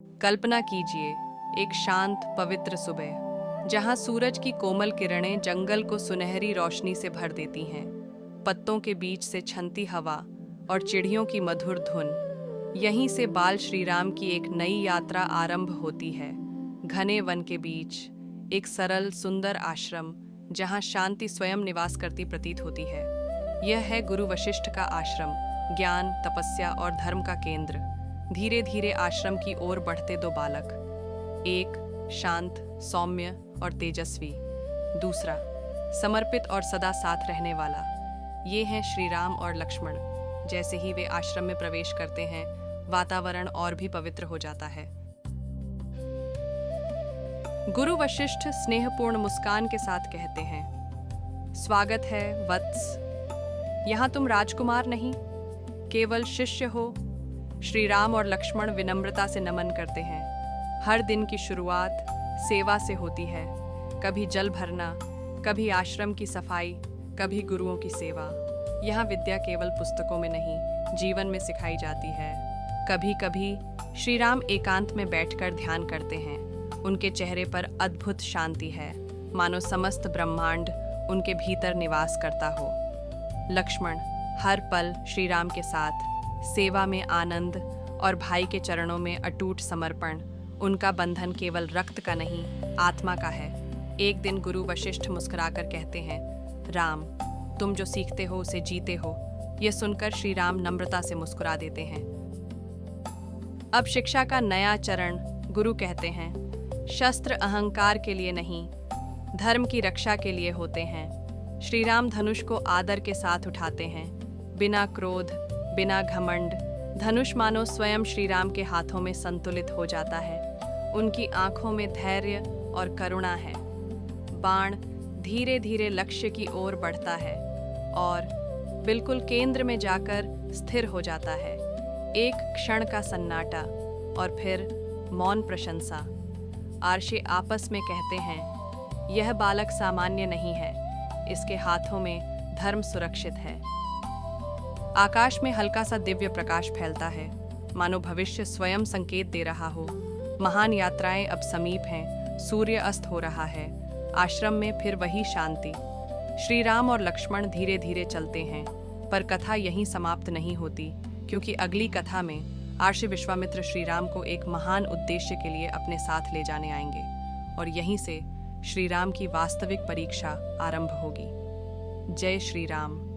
कल्पना कीजिए, एक शांत पवित्र सुबह जहां सूरज की कोमल किरणें जंगल को सुनहरी रोशनी से भर देती हैं। पत्तों के बीच से छनती हवा और चिड़ियों की मधुर धुन। यहीं से बाल श्री राम की एक नई यात्रा आरंभ होती है। घने वन के बीच एक सरल सुंदर आश्रम जहां शांति स्वयं निवास करती प्रतीत होती है। यह है गुरु वशिष्ठ का आश्रम, ज्ञान, तपस्या और धर्म का केंद्र। धीरे धीरे आश्रम की ओर बढ़ते दो बालक, एक शांत, सौम्य और तेजस्वी, दूसरा समर्पित और सदा साथ रहने वाला। ये हैं श्री राम और लक्ष्मण। जैसे ही वे आश्रम में प्रवेश करते हैं, वातावरण और भी पवित्र हो जाता है। गुरु वशिष्ठ स्नेहपूर्ण मुस्कान के साथ कहते हैं, स्वागत है वत्स। यहाँ तुम राजकुमार नहीं, केवल शिष्य हो। श्री राम और लक्ष्मण विनम्रता से नमन करते हैं। हर दिन की शुरुआत सेवा से होती है। कभी जल भरना, कभी आश्रम की सफाई, कभी गुरुओं की सेवा। यहाँ विद्या केवल पुस्तकों में नहीं, जीवन में सिखाई जाती है। कभी कभी श्री राम एकांत में बैठकर ध्यान करते हैं। उनके चेहरे पर अद्भुत शांति है, मानो समस्त ब्रह्मांड उनके भीतर निवास करता हो। लक्ष्मण हर पल श्री राम के साथ, सेवा में आनंद और भाई के चरणों में अटूट समर्पण। उनका बंधन केवल रक्त का नहीं, आत्मा का है। एक दिन गुरु वशिष्ठ मुस्कुराकर कहते हैं, राम, तुम जो सीखते हो उसे जीते हो। यह सुनकर श्री राम नम्रता से मुस्कुरा देते हैं। अब शिक्षा का नया चरण। गुरु कहते हैं, शस्त्र अहंकार के लिए नहीं, धर्म की रक्षा के लिए होते हैं। श्री राम धनुष को आदर के साथ उठाते हैं, बिना क्रोध, बिना घमंड। धनुष मानो स्वयं श्री राम के हाथों में संतुलित हो जाता है। उनकी आंखों में धैर्य और करुणा है। बाण धीरे धीरे लक्ष्य की ओर बढ़ता है और बिल्कुल केंद्र में जाकर स्थिर हो जाता है। एक क्षण का सन्नाटा और फिर मौन प्रशंसा। आर्षि आपस में कहते हैं, यह बालक सामान्य नहीं है, इसके हाथों में धर्म सुरक्षित है। आकाश में हल्का सा दिव्य प्रकाश फैलता है, मानो भविष्य स्वयं संकेत दे रहा हो। महान यात्राएं अब समीप हैं, सूर्य अस्त हो रहा है। आश्रम में फिर वही शांति। श्री राम और लक्ष्मण धीरे धीरे चलते हैं, पर कथा यहीं समाप्त नहीं होती, क्योंकि अगली कथा में आर्षि विश्वामित्र श्री राम को एक महान उद्देश्य के लिए अपने साथ ले जाने आएंगे और यहीं से श्री राम की वास्तविक परीक्षा आरंभ होगी। जय श्री राम।